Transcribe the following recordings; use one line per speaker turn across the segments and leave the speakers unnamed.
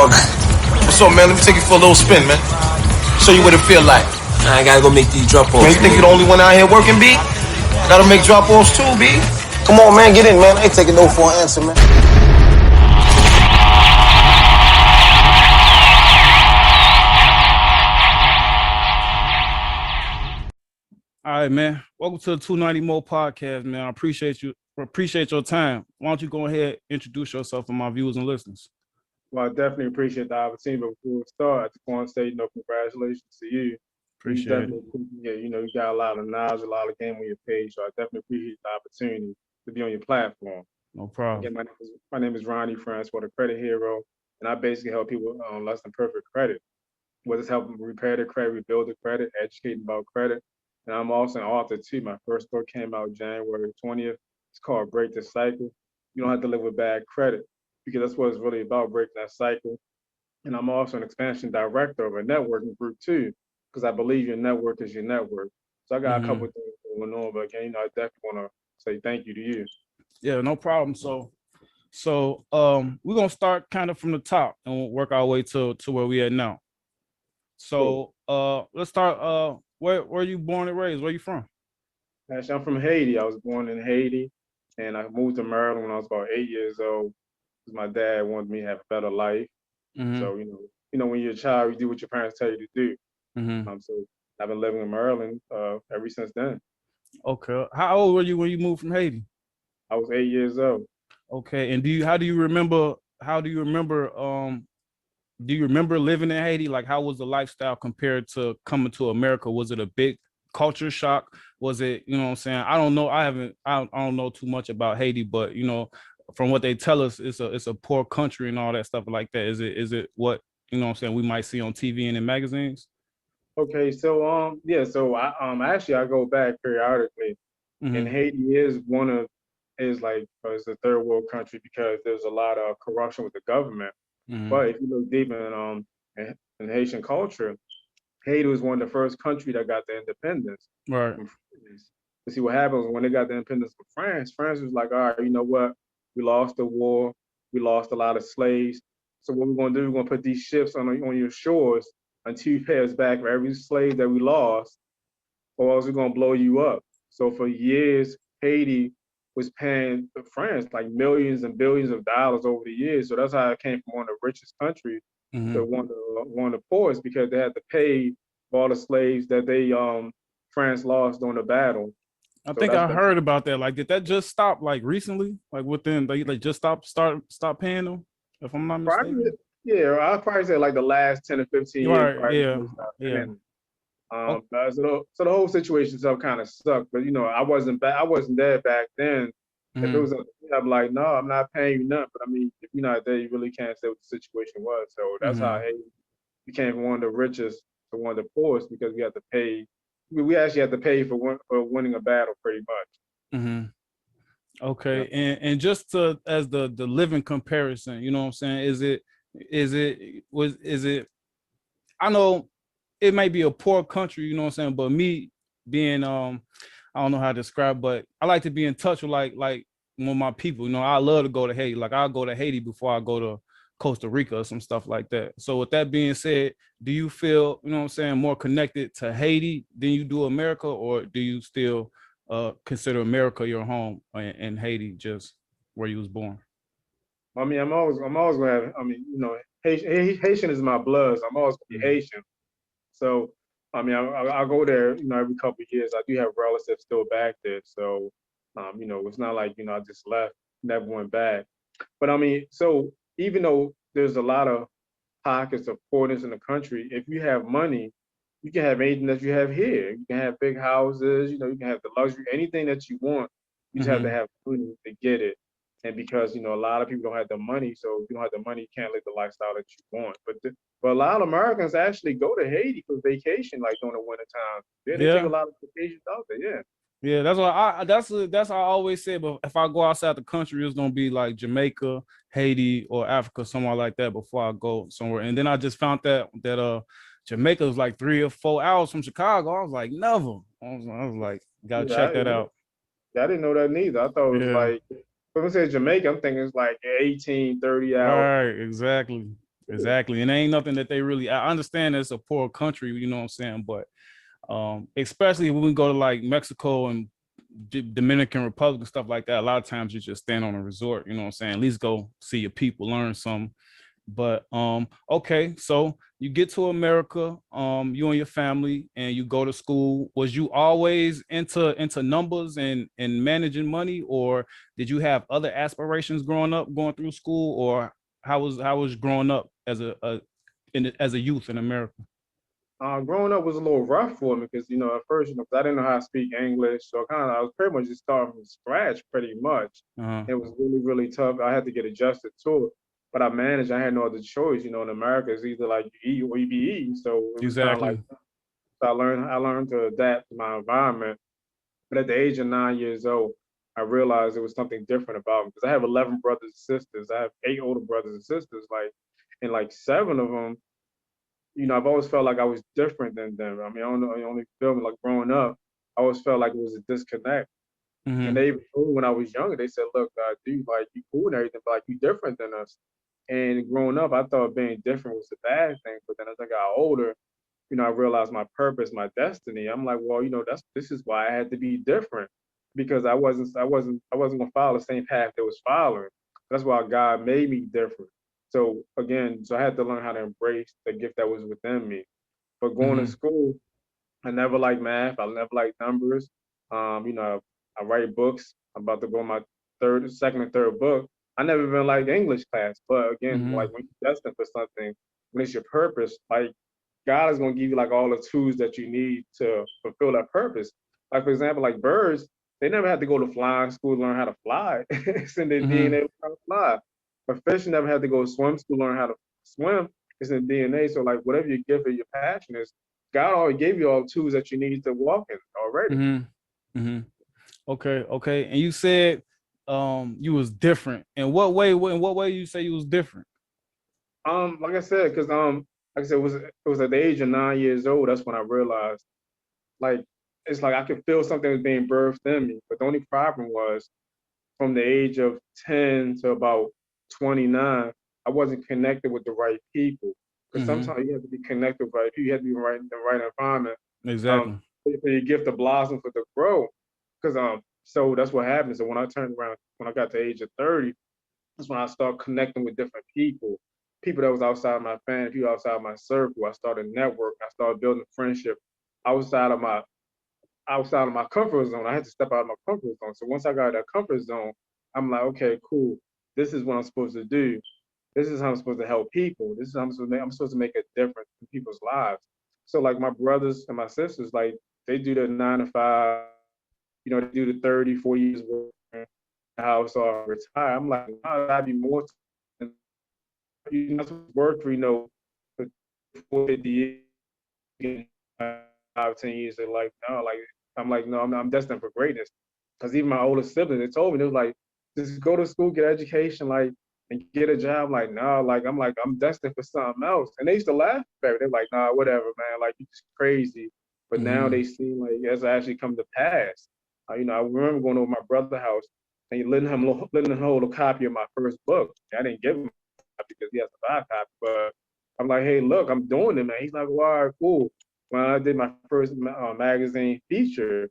motherfucker.
What's up, man? Let me take you for a little spin, man. Show you what it feel like.
I gotta go make these drop-offs.
Man, you think you're the only one out here working, B? Gotta make drop-offs too, B.
Come on, man, get in, man. I ain't taking no for an answer, man.
All right, man. Welcome to the 290 Moe podcast, man. I appreciate you. Appreciate your time. Why don't you go ahead and introduce yourself to my viewers and listeners?
Well, I definitely appreciate the opportunity. But before we start, I just want to say, congratulations to you.
Appreciate it.
Yeah, you got a lot of knowledge, a lot of game on your page. So I definitely appreciate the opportunity to be on your platform.
No problem.
Again, my name is Ronnie Francois, the credit hero, and I basically help people on less than perfect credit. Whether it's helping repair their credit, rebuild their credit, educating about credit. And I'm also an author too. My first book came out January 20th. It's called Break the Cycle. You don't have to live with bad credit, because that's what it's really about, breaking that cycle. And I'm also an expansion director of a networking group too, because I believe your network is your network. So I got a couple of things going on, but again, I definitely want to say thank you to you.
Yeah, no problem. So we're gonna start kind of from the top and we'll work our way to where we at now. So let's start. Where are you born and raised? Where you from?
Actually, I'm from Haiti. I was born in Haiti, and I moved to Maryland when I was about 8 years old, because my dad wanted me to have a better life. So when you're a child, you do what your parents tell you to do. So I've been living in Maryland ever since then.
Okay. How old were you when you moved from Haiti?
I was 8 years old.
Okay. And do you remember living in Haiti? Like, how was the lifestyle compared to coming to America? Was it a big culture shock? Was it, you know what I'm saying? I don't know. I don't know too much about Haiti, but from what they tell us, it's a poor country and all that stuff like that. Is it what, you know what I'm saying, we might see on TV and in magazines?
Okay, so so I I go back periodically, and Haiti is it's a third world country because there's a lot of corruption with the government. But if you look deep in Haitian culture, Haiti was one of the first countries that got the independence.
Right.
To see what happens when they got the independence from France. France was like, all right, you know what? We lost the war. We lost a lot of slaves. So what we're going to do, we're going to put these ships on your shores until you pay us back for every slave that we lost, or else we're going to blow you up. So for years, Haiti was paying France like millions and billions of dollars over the years. So that's how it came from one of the richest countries to one of the poorest, because they had to pay for all the slaves that France lost during the battle.
I think I heard about that. Like, did that just stop like recently? Like within they just stop paying them? If I'm not mistaken.
Yeah, I'd probably say like the last 10 or 15 years.
Right. Yeah.
So the whole situation itself kind of sucked. But I wasn't there back then. If it was I'm like, no, I'm not paying you nothing. But I mean, if you're not there, you really can't say what the situation was. So that's how Haiti became from one of the richest to one of the poorest, because we had to pay. We actually had to pay for winning a battle, pretty much.
Okay, yeah. And just as the living comparison, you know what I'm saying? Is it? I know it may be a poor country, you know what I'm saying, but me being I don't know how to describe, but I like to be in touch with like with my people. I love to go to Haiti. Like, I'll go to Haiti before I go to Costa Rica or some stuff like that. So with that being said, do you feel, you know what I'm saying, more connected to Haiti than you do America, or do you still consider America your home and Haiti just where you was born?
I mean, I'm always gonna have. I mean, Haitian is my blood. So I'm always gonna be Haitian. So I mean, I go there, every couple of years. I do have relatives still back there. So it's not like I just left, never went back. But I mean, so even though there's a lot of pockets of poorness in the country, if you have money, you can have anything that you have here. You can have big houses, you can have the luxury, anything that you want. You just have to have money to get it. And because, a lot of people don't have the money, so if you don't have the money, you can't live the lifestyle that you want. But a lot of Americans actually go to Haiti for vacation, like during the winter time. They take a lot of vacations out there, yeah.
Yeah, that's why that's how I always say. But if I go outside the country, it's gonna be like Jamaica, Haiti, or Africa, somewhere like that before I go somewhere. And then I just found that Jamaica was like 3 or 4 hours from Chicago. I was like, never. I was like, gotta check that out.
I didn't know that neither. I thought it was like, when I say Jamaica, I'm thinking it's like 18, 30 hours.
Right, exactly. Exactly. And it ain't nothing that they really, I understand it's a poor country, you know what I'm saying? But especially when we go to like Mexico and Dominican Republic and stuff like that, a lot of times you just stand on a resort, you know what I'm saying? At least go see your people, learn some. But okay, so you get to America, you and your family, and you go to school. Was you always into numbers and managing money, or did you have other aspirations growing up, going through school, or how was growing up as as a youth in America?
Growing up was a little rough for me because, at first, 'cause I didn't know how to speak English. So I was pretty much just starting from scratch pretty much.
Uh-huh.
It was really, really tough. I had to get adjusted to it. But I managed. I had no other choice. In America, it's either like you eat or you be eating. So it was kind of like,
Exactly.
so I learned to adapt to my environment. But at the age of 9 years old, I realized there was something different about me because I have 11 brothers and sisters. I have 8 older brothers and sisters. And like 7 of them, I've always felt like I was different than them. I mean, I don't know, I only feel me like growing up, I always felt like it was a disconnect. And
Mm-hmm.
they even told me when I was younger, they said, look, dude, like you cool and everything, but like you different than us. And growing up, I thought being different was a bad thing. But then as I got older, I realized my purpose, my destiny. I'm like, well, this is why I had to be different because I wasn't gonna follow the same path they was following. That's why God made me different. So again, I had to learn how to embrace the gift that was within me. But going to
Mm-hmm.
school, I never liked math. I never liked numbers. I write books. I'm about to go on my second and third book. I never even liked English class. But again,
Mm-hmm.
like when you're destined for something, when it's your purpose, like God is gonna give you like all the tools that you need to fulfill that purpose. Like for example, like birds, they never had to go to flying school to learn how to fly. It's in their
Mm-hmm.
DNA to learn how to fly. But fish never had to go to swim school to learn how to swim. It's in DNA. So like whatever your gift or your passion is, God already gave you all the tools that you need to walk in already.
Mm-hmm. Mm-hmm. Okay, okay. And you said you was different. In what way? In what way you say you was different?
Like I said, because like I said, it was at the age of 9 years old. That's when I realized, like, it's like I could feel something was being birthed in me. But the only problem was from the age of 10 to about 29, I wasn't connected with the right people. Because
Mm-hmm.
sometimes you have to be connected with the right people. You have to be in the right environment
Exactly.
for your gift to blossom, for to grow. Because so that's what happened. So when I turned around, when I got to the age of 30, that's when I started connecting with different people that was outside my family, people outside my circle. I started network. I started building friendship outside of my comfort zone. I had to step out of my comfort zone. So once I got out of that comfort zone, I'm like, okay, cool. This is what I'm supposed to do. This is how I'm supposed to help people. This is how I'm supposed to make a difference in people's lives. So like my brothers and my sisters, like they do their 9 to 5, they do the 30, 40 years work in the house or retire. I'm like, wow, I'd be more you're not supposed to work for 50 years, 5, 10 years. They're like, no, like I'm like, no, I'm destined for greatness. Because even my older siblings, they told me, they was like, just go to school, get education, like, and get a job. Like, no, like I'm destined for something else. And they used to laugh at me. They're like, nah, whatever, man. Like, you just crazy. But now
Mm-hmm.
they seem like it's actually come to pass. I remember going over my brother's house and letting him hold a copy of my first book. I didn't give him a copy because he has to buy a copy. But I'm like, hey, look, I'm doing it, man. He's like, well, all right, cool. When I did my first magazine feature,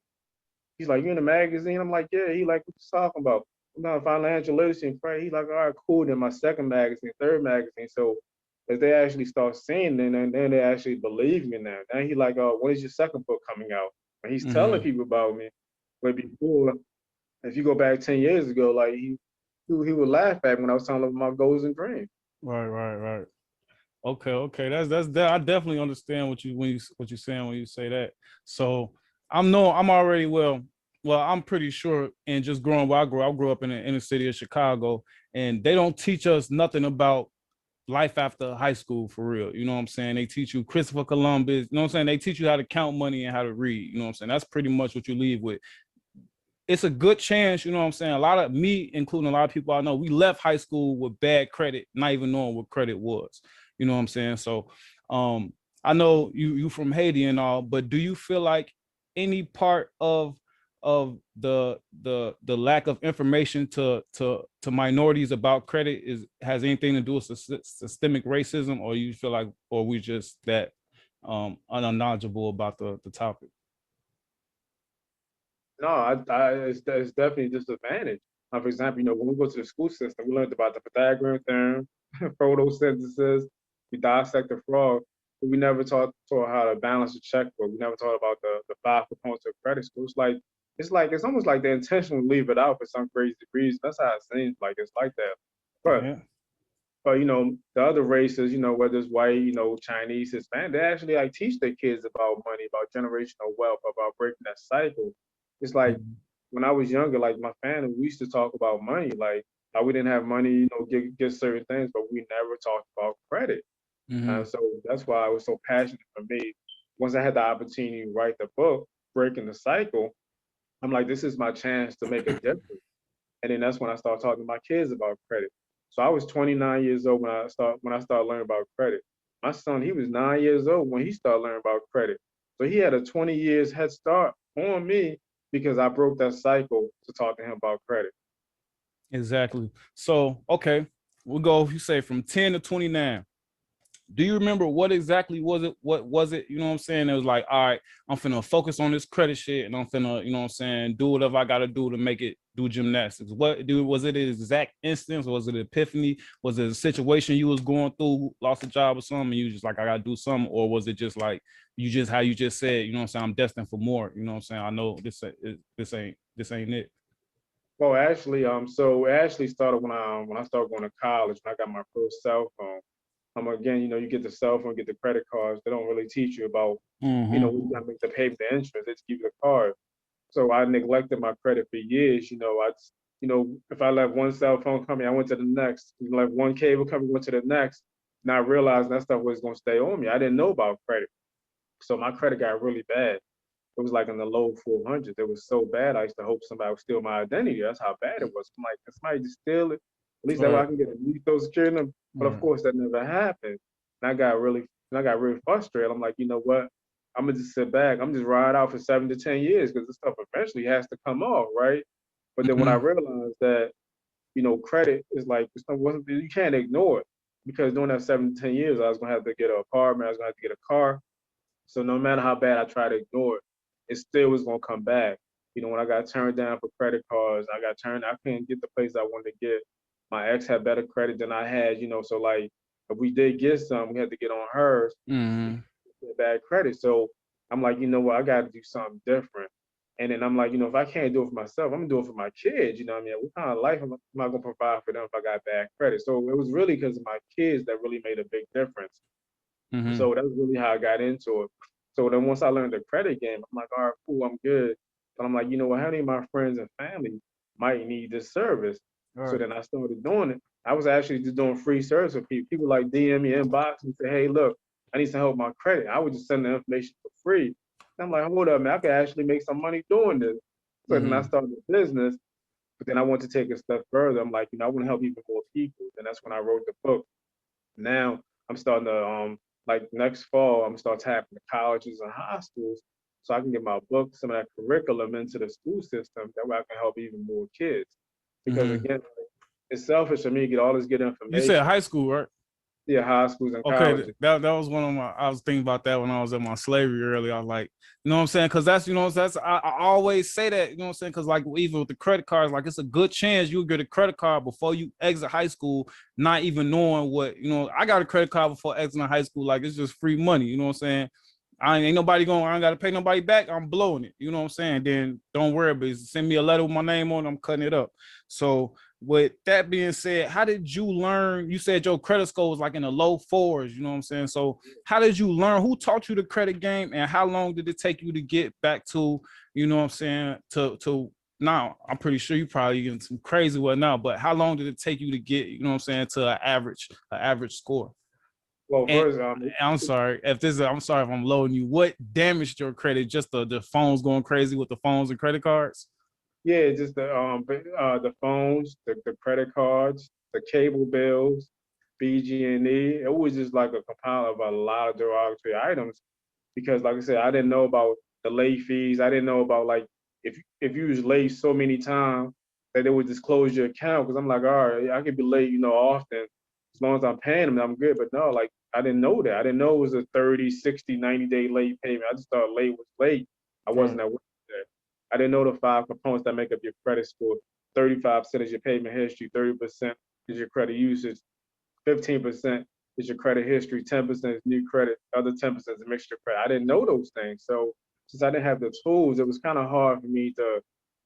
he's like, you in the magazine? I'm like, yeah. He like, what you talking about? I'm not financial literacy and credit. He's like, all right, cool. Then my second magazine, third magazine. So as they actually start seeing it, and then they actually believe me now. Then he like, oh, when is your second book coming out? And he's telling
Mm-hmm.
people about me. But before, if you go back 10 years ago, like he would laugh at me when I was telling him my goals and dreams.
Right, right, right. Okay, okay. That's that. I definitely understand what you're saying when you say that. So I'm already well, I'm pretty sure. And just growing where I grew up in the inner city of Chicago, and they don't teach us nothing about life after high school for real. You know what I'm saying? They teach you Christopher Columbus. You know what I'm saying? They teach you how to count money and how to read. You know what I'm saying? That's pretty much what you leave with. It's a good chance, you know what I'm saying? A lot of me, including a lot of people I know, we left high school with bad credit, not even knowing what credit was. You know what I'm saying? So um, I know you from Haiti and all, but do you feel like any part of of the lack of information to minorities about credit has anything to do with systemic racism, or you feel like, or we just that unknowledgeable about the topic?
No, it's definitely disadvantage. For example, when we go to the school system, we learned about the Pythagorean theorem, photosynthesis, we dissect the frog, but we never taught how to balance a checkbook. We never taught about the five components of credit score. It's almost like they intentionally leave it out for some crazy reason. That's how it seems like it's like that. But
Yeah.
but the other races, whether it's white, Chinese, Hispanic, they actually like teach their kids about money, about generational wealth, about breaking that cycle. It's like when I was younger, like my family, we used to talk about money, like how we didn't have money, get certain things, but we never talked about credit.
Mm-hmm.
So that's why it was so passionate for me. Once I had the opportunity to write the book, Breaking the Cycle, I'm like, this is my chance to make a difference. And then that's when I started talking to my kids about credit. So I was 29 years old when I started learning about credit. My son, he was 9 years old when he started learning about credit. So he had a 20 years head start on me because I broke that cycle to talk to him about credit.
Exactly. So okay, we'll go. You say from 10 to 29. Do you remember what exactly was it? What was it? You know what I'm saying? It was like, all right, I'm finna focus on this credit shit, and I'm finna, you know what I'm saying, do whatever I gotta do to make it do gymnastics. Was it an exact instance? Was it an epiphany? Was it a situation you was going through, lost a job or something, and you just like, I gotta do something? Or was it just like you just how you just said, you know what I'm saying, I'm destined for more, you know what I'm saying? I know this ain't it.
Well, actually, so it actually started when I started going to college, when I got my first cell phone. Again, you get the cell phone, get the credit cards. They don't really teach you about,
Mm-hmm.
we got to make the payment, the insurance. They just give you the card. So I neglected my credit for years. If I left one cell phone company, I went to the next. Left one cable company, went to the next. And I realized that stuff was going to stay on me. I didn't know about credit. So my credit got really bad. It was like in the low 400s. It was so bad. I used to hope somebody would steal my identity. That's how bad it was. I'm like, can somebody just steal it? At least that way I
Right.
can get a new social security number. But of
Right.
course, that never happened. And I got really frustrated. I'm like, you know what? I'm gonna just sit back. I'm just ride out for 7 to 10 years because this stuff eventually has to come off, right? But then when I
Mm-hmm.
realized that, credit is like you can't ignore it because during that 7 to 10 years, I was gonna have to get an apartment. I was gonna have to get a car. So no matter how bad I try to ignore it, it still was gonna come back. When I got turned down for credit cards, I couldn't get the place I wanted to get. My ex had better credit than I had, so like if we did get some, we had to get on hers,
Mm-hmm.
bad credit. So I'm like, you know what, I gotta do something different. And then I'm like, if I can't do it for myself, I'm gonna do it for my kids. You know what I mean? What kind of life am I gonna provide for them if I got bad credit? So it was really because of my kids that really made a big difference.
Mm-hmm.
So that's really how I got into it. So then once I learned the credit game, I'm like, all right, cool, I'm good. But I'm like, you know what, how many of my friends and family might need this service?
All
So
right.
then I started doing it. I was actually just doing free service for people. People like DM me inbox and say, hey, look, I need some help with my credit. I would just send the information for free. And I'm like, hold up, man, I could actually make some money doing this. So then I
Mm-hmm.
started the business, but then I want to take a step further. I'm like, I want to help even more people. And that's when I wrote the book. Now I'm starting to like next fall, I'm gonna start tapping the colleges and high schools so I can get my book, some of that curriculum into the school system. That way I can help even more kids. Because
Mm-hmm.
again, it's selfish for me to get all this good
You said
information.
high school, right?
Yeah, high schools and
Okay,
colleges.
that was one of my. I was thinking about that when I was in my slavery earlier. I was like, you know what I'm saying? Because that's, I always say that, you know what I'm saying? Because like even with the credit cards, like it's a good chance you'll get a credit card before you exit high school, not even knowing what, I got a credit card before exiting high school. Like it's just free money, you know what I'm saying? I ain't nobody going, I ain't got to pay nobody back. I'm blowing it, you know what I'm saying? Then don't worry about it. Send me a letter with my name on it, I'm cutting it up. So with that being said, how did you learn? You said your credit score was like in the low fours, you know what I'm saying? So how did you learn? Who taught you the credit game, and how long did it take you to get back to, you know what I'm saying, to now? I'm pretty sure you probably getting some crazy one now, but how long did it take you to get, you know what I'm saying, to an average score?
Well,
And
first,
I'm sorry if I'm loading you. What damaged your credit? Just the phones going crazy with the phones and credit cards?
yeah, just the phones, the credit cards, the cable bills, BG&E. It was just like a compile of a lot of derogatory items because, like I said, I didn't know about the late fees. I didn't know about like if you was late so many times that they would just close your account. Because I'm like, all right, I could be late, often. As long as I'm paying them, I'm good. But no, like, I didn't know that. I didn't know it was a 30, 60, 90-day late payment. I just thought late was late. I wasn't aware of that. I didn't know the 5 components that make up your credit score. 35% is your payment history, 30% is your credit usage, 15% is your credit history, 10% is new credit, other 10% is a mixture of credit. I didn't know those things. So since I didn't have the tools, it was kind of hard for me to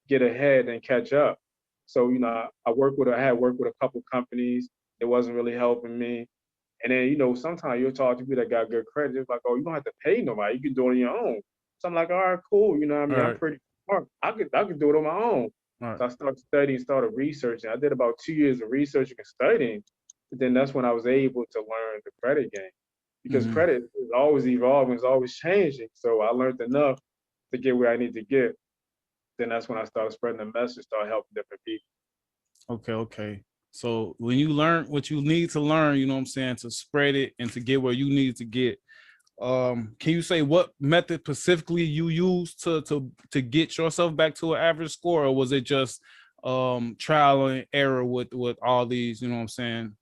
get ahead and catch up. So, I had worked with a couple companies. It wasn't really helping me. And then, sometimes you'll talk to people that got good credit. It's like, oh, you don't have to pay nobody. You can do it on your own. So I'm like, all right, cool. You know what I mean?
All
I'm
right.
pretty smart. I could do it on my own.
All right.
So I started studying, started researching. I did about 2 years of researching and studying. But then that's when I was able to learn the credit game. Because
Mhm.
credit is always evolving, it's always changing. So I learned enough to get where I need to get. Then that's when I started spreading the message, started helping different people.
Okay. So when you learn what you need to learn, you know what I'm saying, to spread it and to get where you need to get. Can you say what method specifically you used to get yourself back to an average score, or was it just trial and error with all these, you know what I'm saying,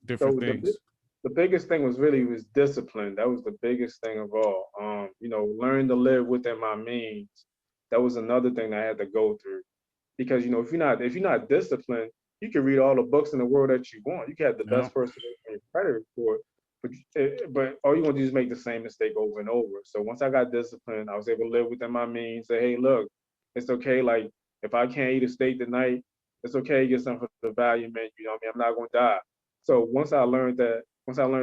different
So
things?
the biggest thing was discipline. That was the biggest thing of all. Learn to live within my means. That was another thing I had to go through. Because if you're not disciplined, you can read all the books in the world that you want. You can have the
Yeah.
best person in your credit report, but all you want to do is make the same mistake over and over. So once I got disciplined, I was able to live within my means. Say, hey, look, it's okay. Like if I can't eat a steak tonight, it's okay to get something for the value menu. You know what I mean? I'm not gonna die. So once I learned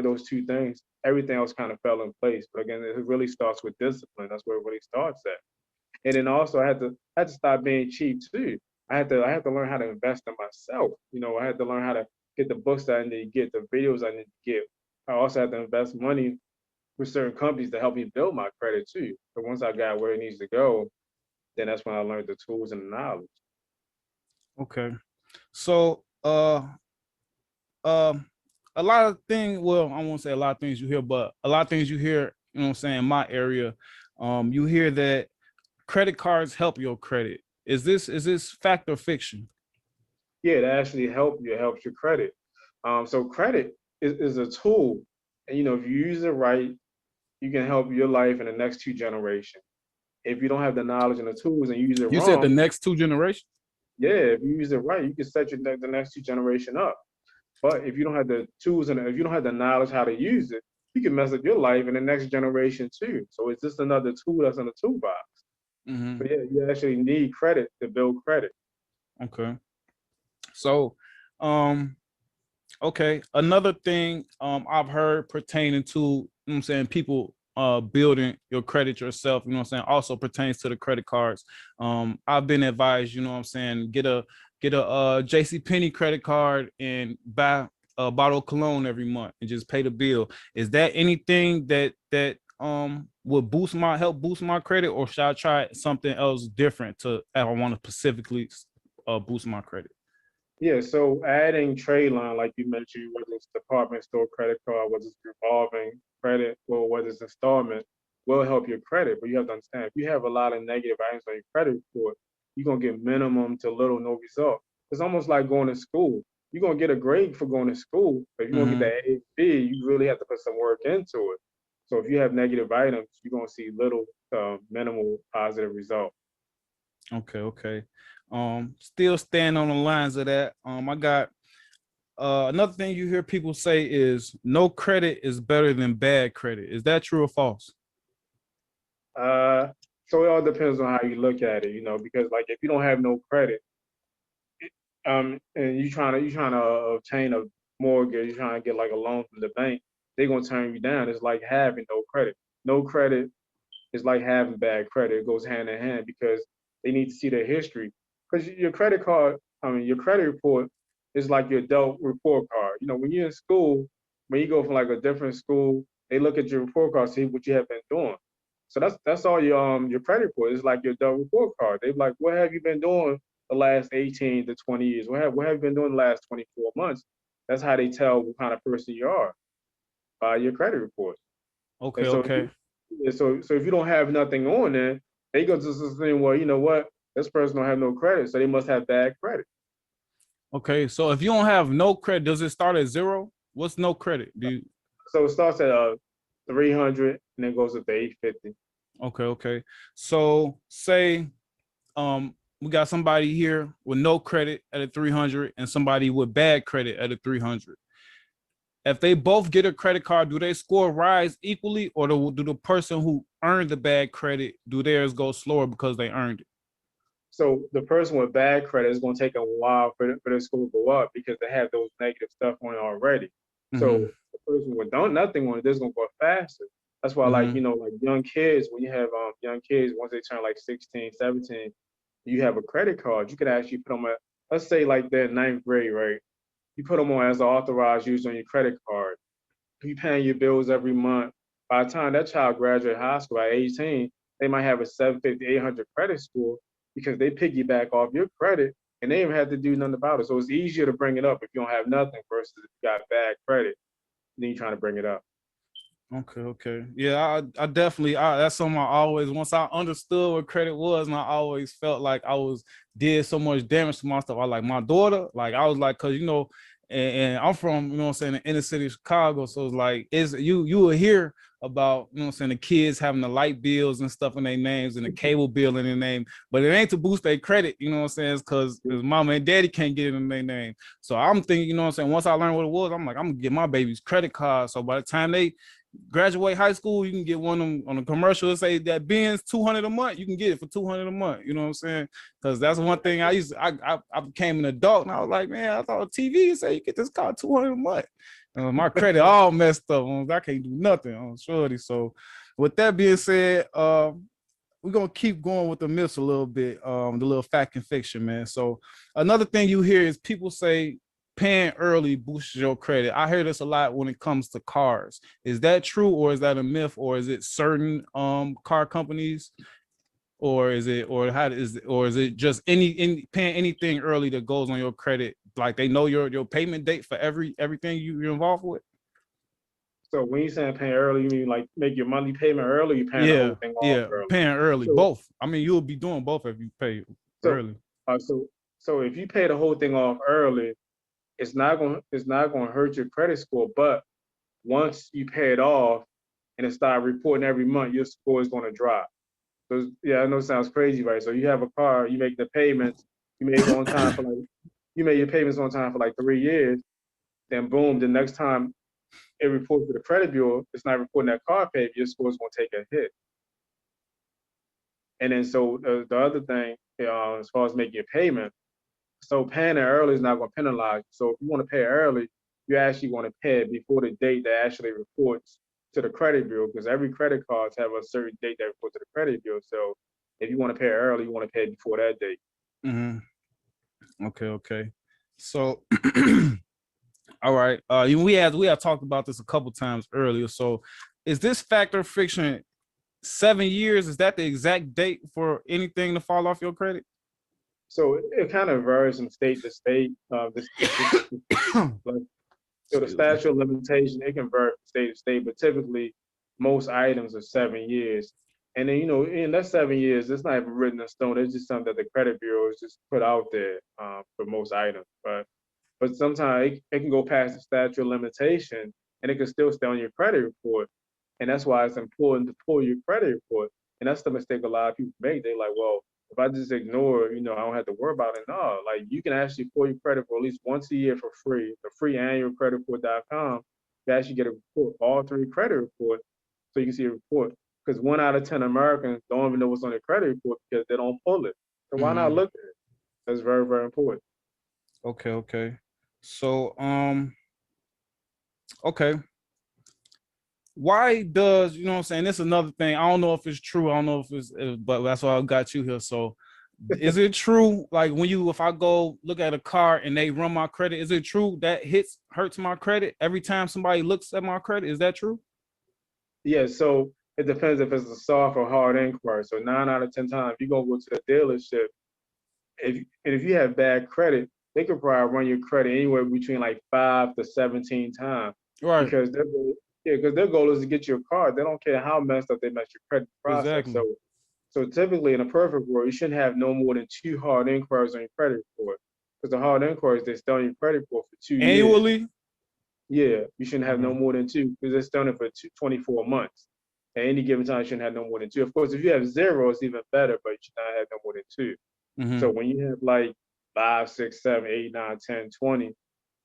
those two things, everything else kind of fell in place. But again, it really starts with discipline. That's where it really starts at. And then also I had to stop being cheap too. I had to learn how to invest in myself. I had to learn how to get the books that I need to get, the videos I need to get. I also had to invest money with certain companies to help me build my credit too. But once I got where it needs to go, then that's when I learned the tools and the knowledge.
Okay. So um a lot of things, well, I won't say a lot of things you hear, but a lot of things you hear, you know what I'm saying, in my area, you hear that credit cards help your credit. Is this fact or fiction?
Yeah, it actually helps your credit. So credit is a tool. And if you use it right, you can help your life in the next 2 generations. If you don't have the knowledge and the tools and you use it
You said the
wrong,
next 2 generations?
yeah, if you use it right, you can set the next 2 generation up. But if you don't have the tools and if you don't have the knowledge how to use it, you can mess up your life in the next generation too. So it's just another tool that's in the toolbox.
Mm-hmm.
But yeah, you actually need credit to build credit.
Okay. So, um, okay. Another thing I've heard pertaining to, you know what I'm saying, people building your credit yourself, you know what I'm saying, also pertains to the credit cards. I've been advised, you know what I'm saying, get a JC Penney credit card and buy a bottle of cologne every month and just pay the bill. Is that anything that would help boost my credit, or should I try something else different to if I want to specifically boost my credit?
Yeah, so adding trade line, like you mentioned, whether it's department store credit card, whether it's revolving credit, or whether it's installment, will help your credit. But you have to understand, if you have a lot of negative items on your credit report, you're gonna get minimum to little no result. It's almost like going to school. You're gonna get a grade for going to school, but if you want to get
Mm-hmm.
that A, B, you really have to put some work into it. So if you have negative items, you're gonna see little minimal positive result.
Okay. Still staying on the lines of that. I got another thing you hear people say is no credit is better than bad credit. Is that true or false?
Uh, so it all depends on how you look at it, because like if you don't have no credit, and you trying to obtain a mortgage, you're trying to get like a loan from the bank, they're gonna turn you down. It's like having no credit. No credit is like having bad credit. It goes hand in hand because they need to see their history. Because your credit report is like your adult report card. When you're in school, when you go from like a different school, they look at your report card, see what you have been doing. So that's all your credit report is, like your adult report card. They're like, what have you been doing the last 18 to 20 years? What have you been doing the last 24 months? That's how they tell what kind of person you are by your credit report. And
Okay,
so,
okay.
so if you don't have nothing on there, they go to this thing. Well, you know what? this person don't have no credit, so they must have bad credit.
Okay, so if you don't have no credit, does it start at 0? What's no credit?
So it starts at 300 and then goes up to 850.
Okay. So say we got somebody here with no credit at a 300 and somebody with bad credit at a 300. If they both get a credit card, do they score rise equally, or do the person who earned the bad credit, do theirs go slower because they earned it?
So the person with bad credit is going to take a while for their score to go up because they have those negative stuff on it already. So the person with nothing on it, they're going to go faster. That's why, like, you know, like young kids, when you have young kids, once they turn like 16, 17, you have a credit card, you could actually put them at, let's say like they're in ninth grade, right? You put them on as an authorized user on your credit card. You paying your bills every month. By the time that child graduates high school at 18, they might have a 750, 800 credit score because they piggyback off your credit and they even have to do nothing about it. So it's easier to bring it up if you don't have nothing versus if you got bad credit, then you're trying to bring it up.
Okay. Yeah, I definitely, that's something I always, once I understood what credit was, and I always felt like I did so much damage to myself. I like my daughter, like I was like, cause you know, and I'm from, you know what I'm saying, the inner city of Chicago. So it's like, you will hear about, you know what I'm saying, the kids having the light bills and stuff in their names and the cable bill in their name, but it ain't to boost their credit, you know what I'm saying? It's cause mama and daddy can't get it in their name. So I'm thinking, you know what I'm saying, once I learned what it was, I'm like, I'm gonna get my baby's credit card. So by the time they graduate high school, you can get one of them on a commercial and say that Benz 200 a month, you can get it for 200 a month, you know what I'm saying? Because that's one thing I became an adult and I was like, man, I thought TV say you get this car 200 a month. My credit all messed up. I can't do nothing on shorty. So with that being said, we're gonna keep going with the myths a little bit, the little fact and fiction, man. So another thing you hear is people say paying early boosts your credit. I hear this a lot when it comes to cars. Is that true, or is that a myth, or is it certain car companies, or is it, or is it just any paying anything early that goes on your credit? Like they know your payment date for everything you're involved with?
So when you saying paying early, you mean like make your monthly payment early, you paying the whole thing off early?
Paying early,
So,
both. I mean, you'll be doing both if you pay early.
So if you pay the whole thing off early, it's not gonna hurt your credit score. But once you pay it off and it start reporting every month, your score is gonna drop. So yeah, I know it sounds crazy, right? So you have a car, you make the payments, you made your payments on time for like 3 years, then boom, the next time it reports to the credit bureau, it's not reporting that car payment, your score is gonna take a hit. And then so the other thing, as far as making your payment, so paying it early is not going to penalize you. So if you want to pay it early, you actually want to pay it before the date that actually reports to the credit bureau, because every credit cards have a certain date that reports to the credit bureau. So if you want to pay it early, you want to pay it before that date.
Okay. So all right. We have talked about this a couple times earlier. So is this fact or fiction 7 years? Is that the exact date for anything to fall off your credit?
So it kind of varies from state to state. So the statute of limitation, it can vary from state to state, but typically most items are 7 years. And then, you know, in that 7 years, it's not even written in stone. It's just something that the credit bureau is just put out there for most items. But sometimes it can go past the statute of limitation and it can still stay on your credit report. And that's why it's important to pull your credit report. And that's the mistake a lot of people make. They're like, well, if I just ignore, you know, I don't have to worry about it. No, like you can actually pull your credit for at least once a year for free. The free annual creditreport.com, you actually get a report, all 3 credit reports, so you can see a report. Because 1 out of 10 Americans don't even know what's on their credit report because they don't pull it. So why not look at it? That's very, very important.
Okay. So okay. Why does, you know what I'm saying, this is another thing, I don't know if it's true, I don't know if it's, but that's why I got you here. So is it true, like if I go look at a car and they run my credit, is it true that hurts my credit every time somebody looks at my credit? Is that true?
Yeah, so it depends if it's a soft or hard inquiry. So 9 out of 10 times, you're gonna go to the dealership. If you have bad credit, they could probably run your credit anywhere between like 5 to 17 times.
Right.
Because their goal is to get your car. They don't care how messed up they mess your credit process.
Exactly.
So typically, in a perfect world, you shouldn't have no more than 2 hard inquiries on your credit report. Because the hard inquiries, they stay on your credit report for 2 years.
Annually?
Yeah, you shouldn't have no
Mhm.
more than 2 because it's done it for 24 months. At any given time, you shouldn't have no more than 2. Of course, if you have 0, it's even better, but you should not have no more than 2. So
Mhm.
when you have like 5, 6, 7, 8, 9, 10, 20,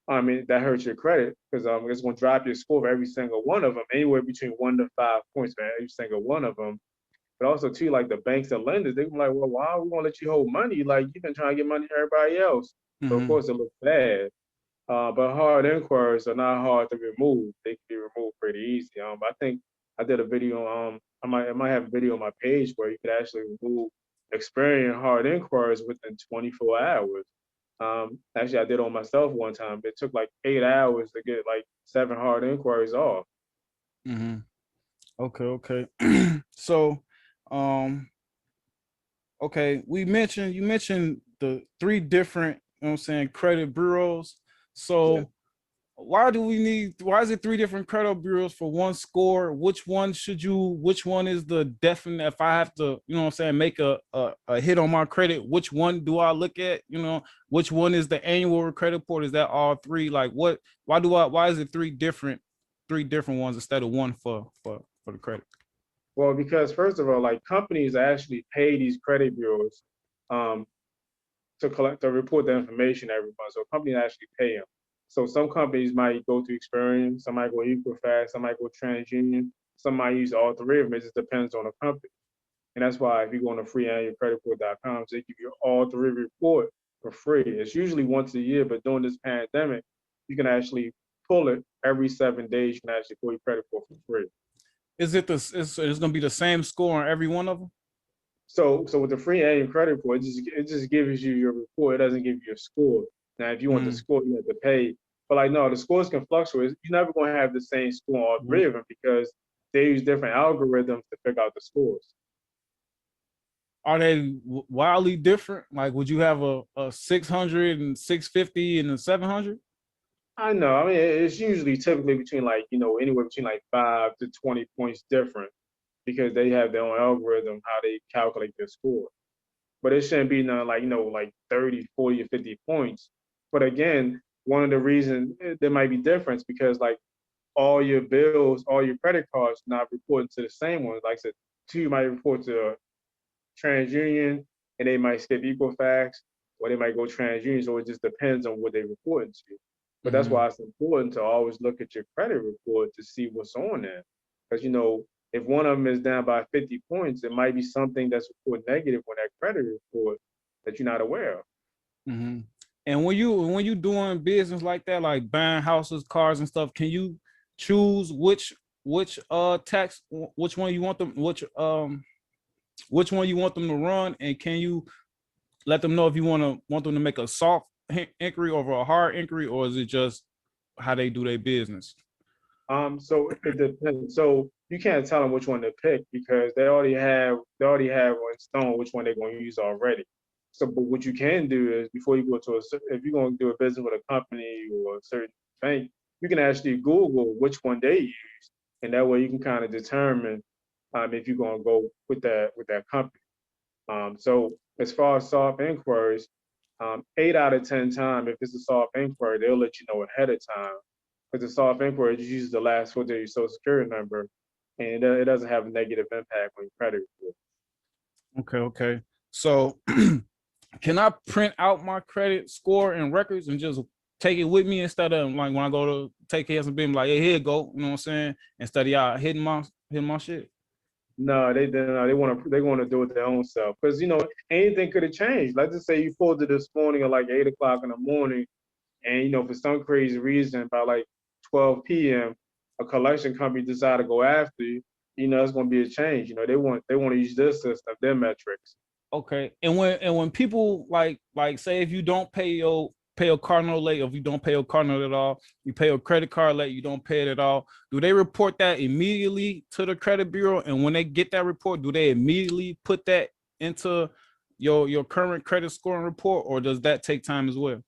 I mean, that hurts your credit because it's going to drop your score for every single one of them, anywhere between 1 to 5 points for every single one of them. But also, too, like the banks and lenders, they be like, well, why are we going to let you hold money? Like, you've been trying to get money to everybody else. So, of
Mhm.
course, it looks bad. But hard inquiries are not hard to remove. They can be removed pretty easy. I think I did a video. I might have a video on my page where you could actually remove experienced hard inquiries within 24 hours. Actually, I did it on myself one time. It took like 8 hours to get like 7 hard inquiries off.
Mhm. Okay, okay. So, um, okay, you mentioned the three different, you know what I'm saying, credit bureaus.
Yeah.
So why is it three different credit bureaus for one score? Which one is the definite, if I have to, you know what I'm saying, make a hit on my credit, which one do I look at? You know, which one is the annual credit report? Is that all three? Like why is it three different ones instead of one for the credit?
Well, because first of all, like companies actually pay these credit bureaus um, to report the information every month. So companies actually pay them. So some companies might go through Experian, some might go Equifax, some might go TransUnion, some might use all three of them. It just depends on the company. And that's why if you go on to freeannualcreditreport.com, they give you all three report for free. It's usually once a year, but during this pandemic, you can actually pull it every 7 days. You can actually pull your credit report for free.
Is it it's gonna be the same score on every one of them?
So with the free annual credit report, it just gives you your report. It doesn't give you a score. Now, if you want the
Mm.
score, you have to pay. But like no, the scores can fluctuate. You're never going to have the same score on all three of them because they use different algorithms to figure out the scores.
Are they wildly different? Like, would you have a 600 and 650 and a 700?
I know. I mean, it's usually typically between like anywhere between like 5 to 20 points different because they have their own algorithm how they calculate their score. But it shouldn't be none like like 30, 40, or 50 points. But again, one of the reasons there might be difference because like all your bills, all your credit cards not reporting to the same ones. Like I said, two might report to TransUnion and they might skip Equifax or they might go TransUnion. So it just depends on what they reporting to. But that's
Mm-hmm.
why it's important to always look at your credit report to see what's on there. Because if one of them is down by 50 points, it might be something that's reported negative on that credit report that you're not aware of.
Mm-hmm. And when you doing business like that, like buying houses, cars, and stuff, can you choose which tax which one you want them which one you want them to run, and can you let them know if you want them to make a soft inquiry over a hard inquiry, or is it just how they do their business?
So it depends. So you can't tell them which one to pick because they already have on stone which one they're going to use already. So, but what you can do is before you go to if you're going to do a business with a company or a certain bank, you can actually Google which one they use, and that way you can kind of determine if you're going to go with that company. So as far as soft inquiries, 8 out of 10 times, if it's a soft inquiry, they'll let you know ahead of time. Because the soft inquiry just uses the last 4 digits of your social security number, and it doesn't have a negative impact on your credit report.
Okay, okay. So can I print out my credit score and records and just take it with me instead of like when I go to take care of some business, like, hey, here you go, you know what I'm saying? Instead of y'all hitting my shit.
No, they want to do it their own self because anything could have changed. Let's just say you pulled it this morning at like 8 o'clock in the morning, and for some crazy reason by like 12 p.m. a collection company decided to go after you. It's going to be a change. They want to use their system, their metrics.
Okay. And when people like say if you don't pay your car note late, or if you don't pay your car note at all, you pay your credit card late, you don't pay it at all. Do they report that immediately to the credit bureau? And when they get that report, do they immediately put that into your current credit scoring report, or does that take time as well?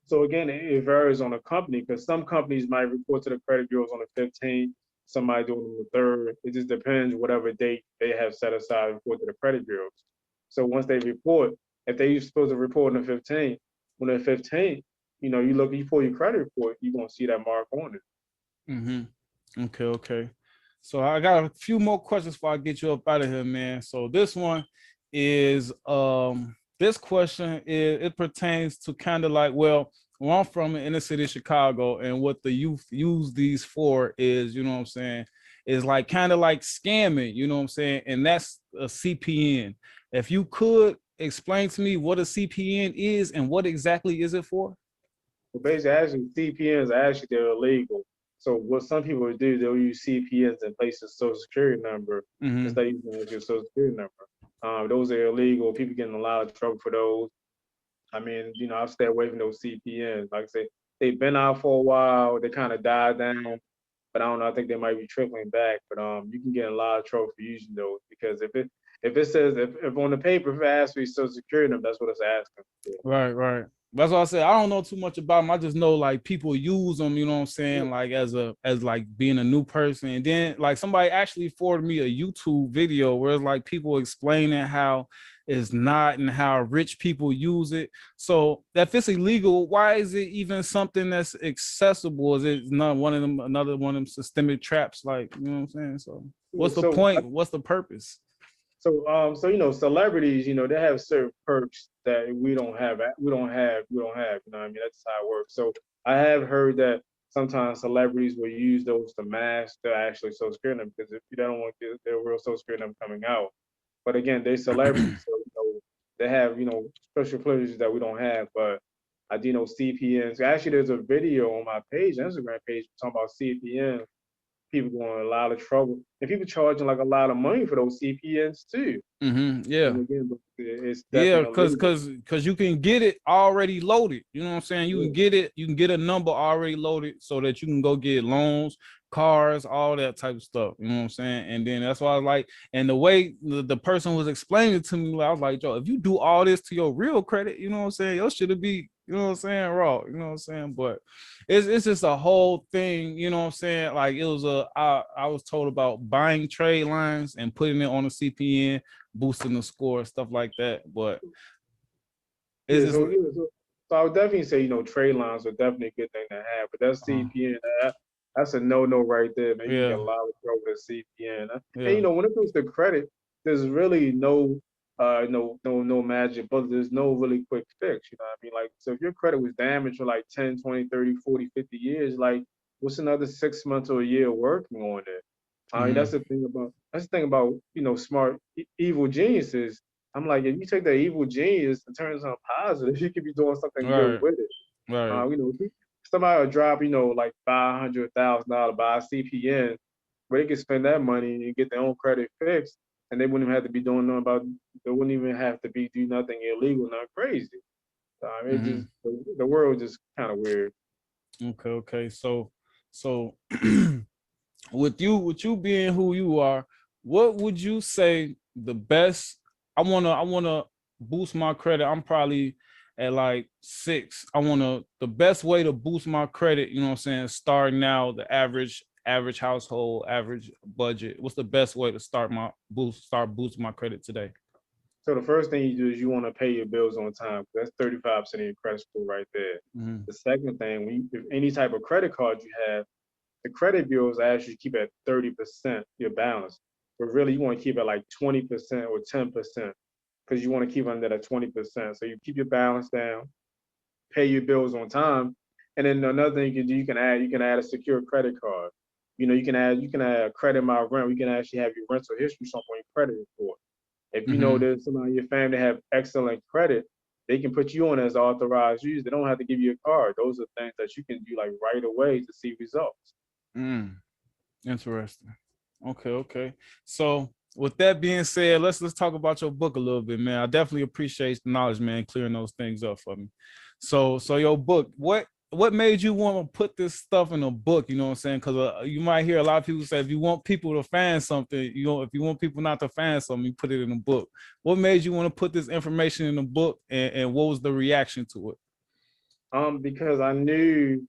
So again, it varies on a company because some companies might report to the credit bureaus on the 15th. somebody doing it on the 3rd. It just depends whatever date they have set aside to report to the credit bureaus. So once they report, if they're supposed to report on the 15th, on the 15th, you pull your credit report, you're gonna see that mark on it.
Mm-hmm. Okay. So I got a few more questions before I get you up out of here, man. So this one is this question it pertains to kind of like, well, where I'm from in the city of Chicago, and what the youth use these for is, you know what I'm saying, is like kind of like scamming, you know what I'm saying, and that's a CPN. If you could explain to me what a CPN is and what exactly is it for?
Well, basically, actually, CPNs they're illegal. So what some people would do, they'll use CPNs in place of Social Security number instead of using your Social Security number. Those are illegal. People get in a lot of trouble for those. I mean, I've stayed away from those CPNs. Like I say, they've been out for a while. They kind of died down, but I don't know. I think they might be trickling back. But you can get in a lot of trouble for using those, because if it says if on the paper if it asks for your Social Security number, that's what it's asking for.
Right. That's what I said. I don't know too much about them. I just know like people use them, you know what I'm saying, like as like being a new person. And then like somebody actually forwarded me a YouTube video where it's like people explaining how it's not and how rich people use it. So if it's illegal, why is it even something that's accessible? Is it not another one of them systemic traps? Like, you know what I'm saying? So what's the point? What's the purpose?
So celebrities, they have certain perks that we don't have. You know what I mean? That's how it works. So I have heard that sometimes celebrities will use those to mask their actually Social Security number, because if you don't want to get their real Social Security number coming out. But again, they're celebrities, so they have special privileges that we don't have. But I do know CPNs. Actually, there's a video on my page, Instagram page, talking about CPNs. People going in a lot of trouble, and people charging like a lot of money for those CPNs too.
Yeah.
And again, it's
because you can get it already loaded. You know what I'm saying? You can get it. You can get a number already loaded so that you can go get loans, cars, all that type of stuff. You know what I'm saying? And then that's why I was like, and the way the person was explaining it to me, I was like, Joe, if you do all this to your real credit, you know what I'm saying, your shit be, you know what I'm saying, raw. You know what I'm saying? But it's just a whole thing, you know what I'm saying? Like it was I was told about buying trade lines and putting it on a CPN, boosting the score, stuff like that. But
so I would definitely say, trade lines are definitely a good thing to have. But that CPN, that's a no right there, man. You get a lot of trouble with CPN. And when it comes to credit, there's really no magic bullet. There's no really quick fix. You know what I mean? Like, so if your credit was damaged for like 10, 20, 30, 40, 50 years, like what's another 6 months or a year working on it? I mean, that's the thing about smart evil geniuses. I'm like, if you take that evil genius and turn it something positive, you could be doing something good with it.
Right.
Somebody will drop, like $500,000 buy a CPN, where they could spend that money and get their own credit fixed, and they wouldn't even have to be doing nothing about. They wouldn't even have to be do nothing illegal, not crazy. It just the world is kind of weird.
Okay. So with you being who you are, what would you say the best? I wanna boost my credit. I'm probably at like 6. The best way to boost my credit, you know what I'm saying, starting now, the average household, average budget. What's the best way to start boosting my credit today?
So the first thing you do is you want to pay your bills on time. That's 35% of your credit score right there. The second thing, if any type of credit card you have, the credit bureaus actually keep at 30% your balance, but really you want to keep it like 20% or 10%, because you want to keep under that 20%. So you keep your balance down, pay your bills on time, and then another thing you can do, you can add a secure credit card. You can add credit my rent. You can actually have your rental history shown on your credit report. If you know there's somebody in your family that have excellent credit, they can put you on as authorized user. They don't have to give you a card. Those are things that you can do like right away to see results.
Interesting. Okay. So with that being said, let's talk about your book a little bit, man. I definitely appreciate the knowledge, man, clearing those things up for me. So your book, what made you want to put this stuff in a book? You know what I'm saying? Because you might hear a lot of people say, if you want people to find something, if you want people not to find something, you put it in a book. What made you want to put this information in a book, and what was the reaction to it?
Because I knew,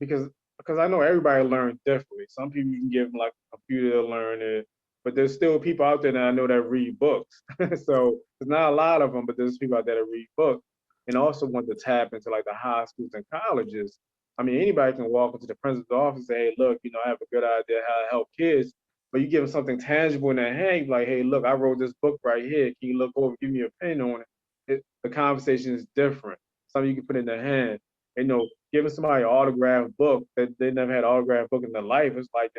because because I know everybody learns differently. Some people you can give them like a computer to learn it, but there's still people out there that I know that read books. So there's not a lot of them, but there's people out there that read books and also want to tap into like the high schools and colleges. I mean, anybody can walk into the principal's office and say, hey, look, I have a good idea how to help kids, but you give them something tangible in their hand, like, hey, look, I wrote this book right here. Can you look over, give me a pen on it? The conversation is different. Something you can put in their hand. Giving somebody an autographed book that they never had an autographed book in their life, it's like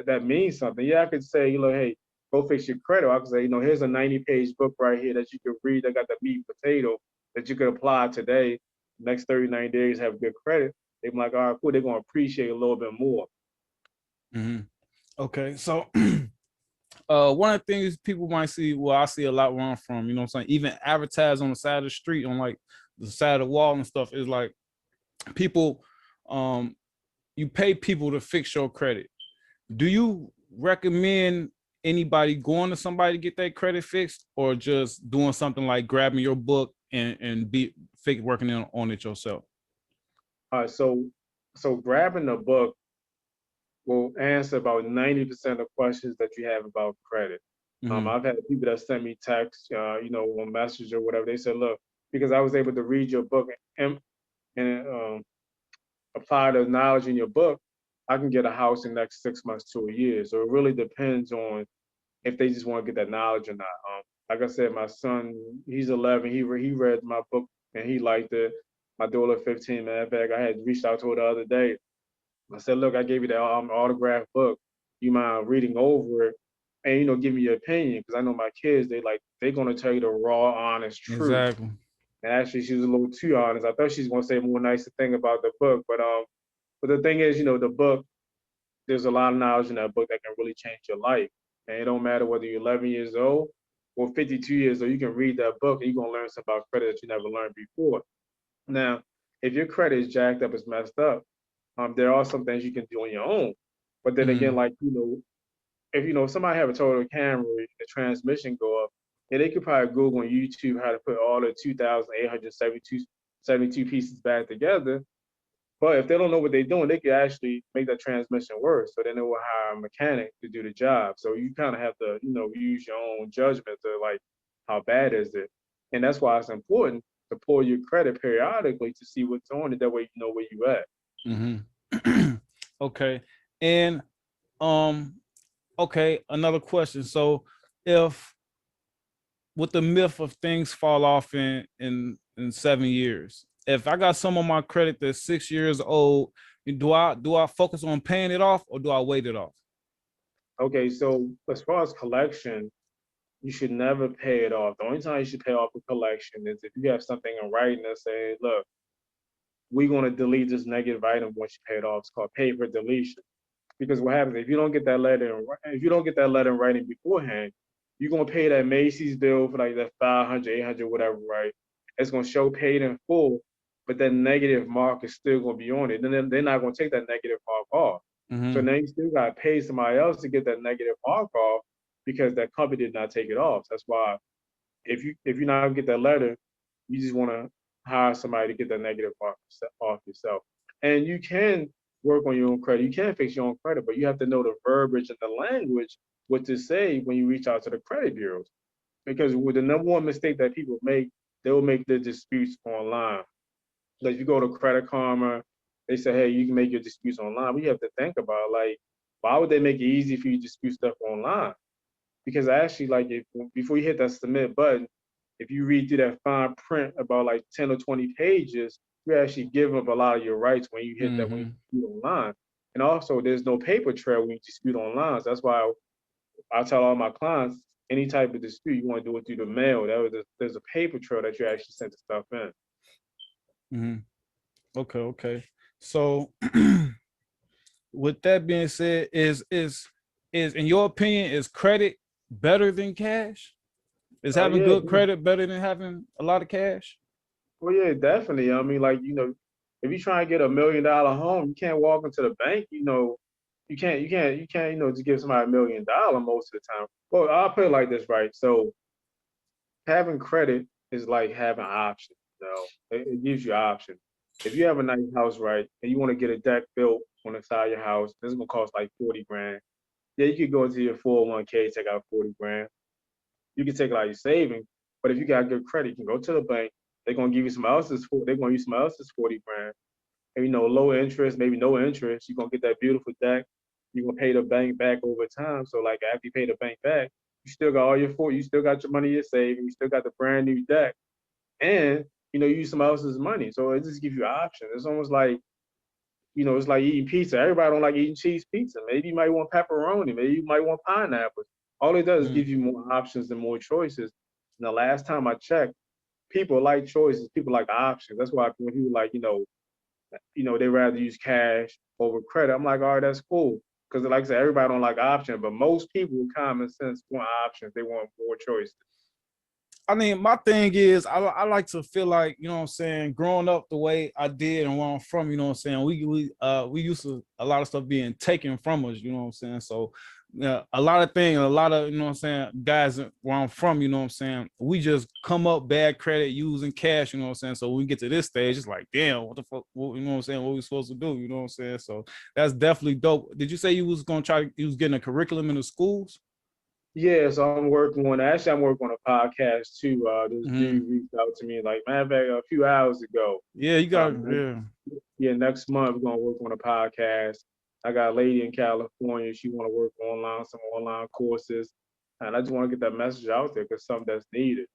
that means something. Yeah, I could say, hey, go fix your credit. I could say, here's a 90-page book right here that you can read that got the meat and potato that you could apply today. Next 30, 90 days, have good credit. They're like, all right, cool. They're going to appreciate it a little bit more.
Mm-hmm. Okay, so one of the things people might see, well, I see a lot where I'm from, what I'm saying, even advertised on the side of the street, on like the side of the wall and stuff, is like people, you pay people to fix your credit. Do you recommend anybody going to somebody to get their credit fixed, or just doing something like grabbing your book and working on it yourself?
All right, so grabbing the book will answer about 90% of questions that you have about credit.
Mm-hmm.
I've had people that send me texts, on message or whatever. They said, look, because I was able to read your book and apply the knowledge in your book, I can get a house in the next 6 months to a year. So it really depends on if they just want to get that knowledge or not. Like I said, my son, he's 11. He read my book and he liked it. My daughter, 15. Matter of fact, I had reached out to her the other day. I said, look, I gave you that autographed book. You mind reading over it and, give me your opinion? Because I know my kids, they're going to tell you the raw, honest truth.
Exactly.
And actually, she was a little too honest. I thought she was going to say more nicer thing about the book. But the thing is, the book, there's a lot of knowledge in that book that can really change your life. And it don't matter whether you're 11 years old or 52 years old, you can read that book and you're going to learn something about credit that you never learned before. Now, if your credit is jacked up, it's messed up, there are some things you can do on your own. But then again, if somebody have a total Camry, the transmission go up, and they could probably Google on YouTube how to put all the 2,872 pieces back together. But if they don't know what they're doing, they could actually make that transmission worse. So then they will hire a mechanic to do the job. So you kind of have to, use your own judgment to like, how bad is it? And that's why it's important to pull your credit periodically to see what's on it. That way you know where you at.
Mm-hmm. Okay. And okay, another question. So if with the myth of things fall off in 7 years, if I got some on my credit that's 6 years old, do I focus on paying it off, or do I wait it off?
Okay, so as far as collection, you should never pay it off. The only time you should pay off a collection is if you have something in writing that say, look, we're going to delete this negative item once you pay it off. It's called paper deletion. Because what happens if you don't get that letter, in writing beforehand, you're gonna pay that Macy's bill for like that 500, 800, whatever, right? It's gonna show paid in full, but that negative mark is still gonna be on it. And then they're not gonna take that negative mark off.
Mm-hmm.
So now you still gotta pay somebody else to get that negative mark off because that company did not take it off. So that's why if you're not gonna get that letter, you just wanna hire somebody to get that negative mark off yourself. And you can work on your own credit. You can fix your own credit, but you have to know the verbiage and the language, what to say when you reach out to the credit bureaus. Because with the number one mistake that people make, they will make their disputes online. Like if you go to Credit Karma, they say, hey, you can make your disputes online. But you have to think about like, why would they make it easy for you to dispute stuff online? Because actually, like before you hit that submit button, if you read through that fine print about like 10 or 20 pages, you actually give up a lot of your rights when you hit that when you dispute online. And also, there's no paper trail when you dispute online. So that's why I tell all my clients, any type of dispute, you want to do it through the mail. There's a paper trail that you actually send the stuff in.
Mm-hmm. Okay. So with that being said, is in your opinion, is credit better than cash? Is having good credit better than having a lot of cash?
Well, yeah, definitely. I mean, like, if you try and get $1 million home, you can't walk into the bank, you can't, just give somebody $1 million most of the time. Well, I'll put it like this, right? So having credit is like having options, it gives you options. if you have a nice house, right, and you want to get a deck built on the side of your house, this is gonna cost like 40 grand. Yeah, you could go into your 401k, take out 40 grand. You can take it out of your savings, but if you got good credit, you can go to the bank. They're gonna give you some else's. They're gonna use some else's 40 grand. And low interest, maybe no interest. You're gonna get that beautiful deck. You're gonna pay the bank back over time. So like after you pay the bank back, you still got all your you still got your money you're saving. You still got the brand new deck, and you use somebody else's money. So it just gives you options. It's almost like it's like eating pizza. Everybody don't like eating cheese pizza. Maybe you might want pepperoni. Maybe you might want pineapple. All it does is give you more options and more choices. And the last time I checked, people like choices. People like options. That's why when people like, they rather use cash over credit. I'm like, all right, that's cool. Because like I said, everybody don't like options, but most people with common sense want options. They want more choices.
I mean, my thing is, I like to feel like, you know what I'm saying, growing up the way I did and where I'm from, you know what I'm saying, we used to a lot of stuff being taken from us, you know what I'm saying. So a lot of things, a lot of, you know what I'm saying, guys where I'm from, you know what I'm saying, we just come up bad credit using cash, you know what I'm saying. So when we get to this stage, it's like, damn, what the fuck, you know what I'm saying, what we supposed to do, you know what I'm saying. So that's definitely dope. Did you say you was getting a curriculum in the schools?
Yeah, so I'm working on a podcast too. This dude reached out to me like, matter of fact, a few hours ago.
Yeah, you got
Yeah, next month we're gonna work on a podcast. I got a lady in California. She want to work some online courses, and I just want to get that message out there because something that's needed.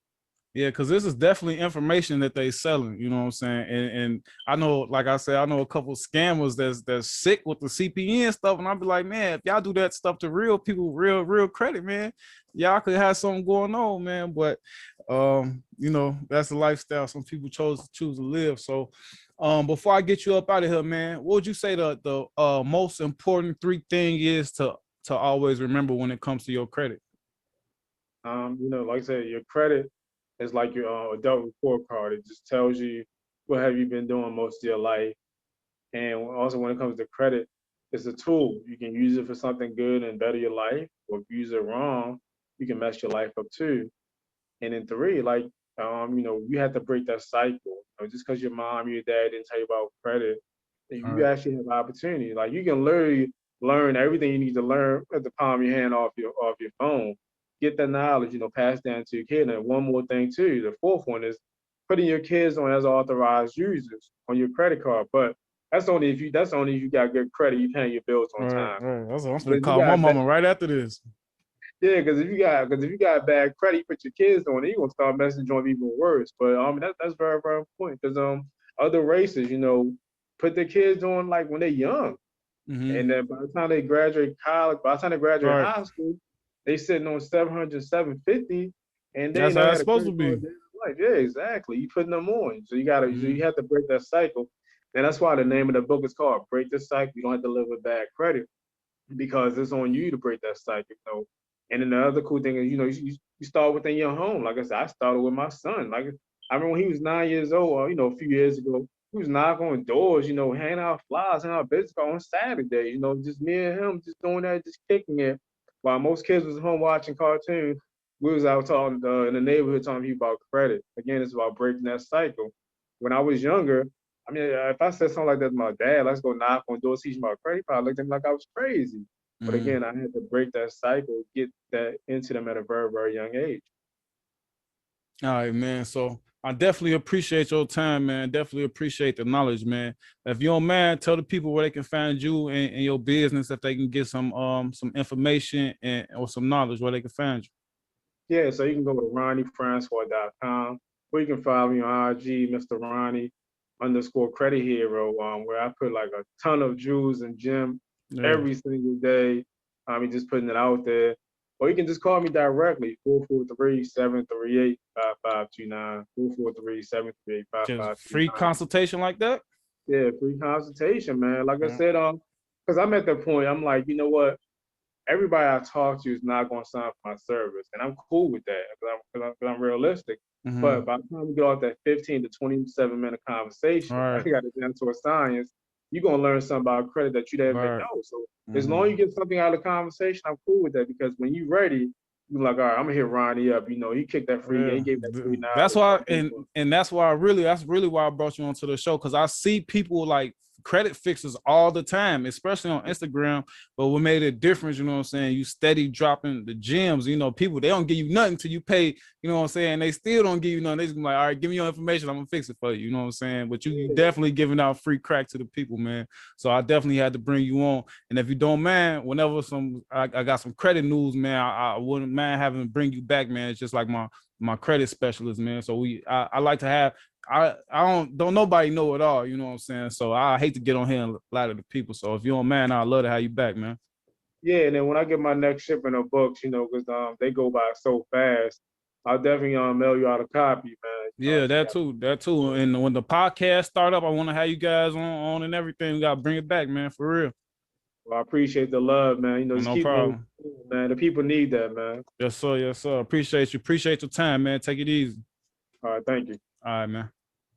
Yeah, because this is definitely information that they selling, you know what I'm saying? And I know, like I said, I know a couple scammers that's sick with the CPN stuff. And I'll be like, man, if y'all do that stuff to real people, real credit, man, y'all could have something going on, man. But that's the lifestyle some people choose to live. So before I get you up out of here, man, what would you say the most important three thing is to always remember when it comes to your credit?
Like I said, your credit is like your adult report card. It just tells you what have you been doing most of your life. And also when it comes to credit, it's a tool. You can use it for something good and better your life, or if you use it wrong, you can mess your life up too. And then three, like, you have to break that cycle. Just because your mom, your dad didn't tell you about credit, you actually have opportunity. Like you can literally learn everything you need to learn at the palm of your hand off your phone. Get that knowledge, pass down to your kid. And one more thing too, the fourth one is putting your kids on as authorized users on your credit card. But that's only if you got good credit, you paying your bills on time.
Right. That's what I'm gonna call my mama right after this.
Yeah, because if you got bad credit, you put your kids on it, you're gonna start messing on even worse. But that's very, very important because other races, put their kids on like when they're young. And then by the time they graduate college, by the time they graduate high school, they sitting on 700, 750, and they
that's how it's supposed to be.
Like, yeah, exactly. You putting them on. So you have to break that cycle. And that's why the name of the book is called Break the Cycle. You don't have to live with bad credit because it's on you to break that cycle. And then the other cool thing is, you start within your home. Like I said, I started with my son. Like I remember when he was 9 years old, a few years ago, he was knocking on doors, handing out flyers, handing out business cards on Saturday, just me and him just doing that, just kicking it. While most kids was home watching cartoons, we was out talking in the neighborhood talking people about credit. Again, it's about breaking that cycle. When I was younger, I mean, if I said something like that to my dad, let's go knock on doors, teach him about credit, he probably looked at me like I was crazy. But again, I had to break that cycle, get that into them at a very, very young age.
All right, man. So I definitely appreciate your time, man. Definitely appreciate the knowledge, man. If you don't mind, tell the people where they can find you and your business, if they can get some information or some knowledge where they can find you.
Yeah, so you can go to RonnieFrancois.com, or you can follow me on IG, Mr. Ronnie_Credit Hero, where I put like a ton of jewels and gems every single day. I'm just putting it out there. Or you can just call me directly, 443-738-5529, 443-738-5529.
Free consultation like that?
Yeah, free consultation, man. Like I said, because I'm at the point, I'm like, you know what? Everybody I talk to is not going to sign for my service. And I'm cool with that because I'm realistic. But by the time we get off that 15 to 27-minute conversation, I got it down to a science. You're going to learn something about credit that you didn't even know. So as long as you get something out of the conversation, I'm cool with that because when you're ready, you're like, all right, I'm gonna hit Ronnie up. You know, he kicked that free.
Yeah.
He gave that free.
That's why, and that's really why I brought you onto the show, because I see people like credit fixes all the time, especially on Instagram. But what made it different, you know what I'm saying? You steady dropping the gems. You know, people, they don't give you nothing till you pay. You know what I'm saying? They still don't give you nothing. They just be like, all right, give me your information, I'm gonna fix it for you. You know what I'm saying? But you definitely giving out free crack to the people, man. So I definitely had to bring you on. And if you don't mind, whenever I got some credit news, man, I wouldn't mind having to bring you back, man. It's just like my credit specialist, man. So I like to have. I don't nobody know it all, you know what I'm saying? So I hate to get on here and lie to the people. So if you don't mind, I'd love to have you back, man.
Yeah, and then when I get my next shipment of books, you know, because they go by so fast, I'll definitely mail you out a copy, man.
Yeah, that too. And when the podcast start up, I want to have you guys on and everything. We gotta bring it back, man, for real.
Well, I appreciate the love, man. You know, just
No
keep
problem,
man. The people need that, man.
Yes, sir. Yes, sir. Appreciate you. Appreciate your time, man. Take it easy.
All right, thank you.
All right, man.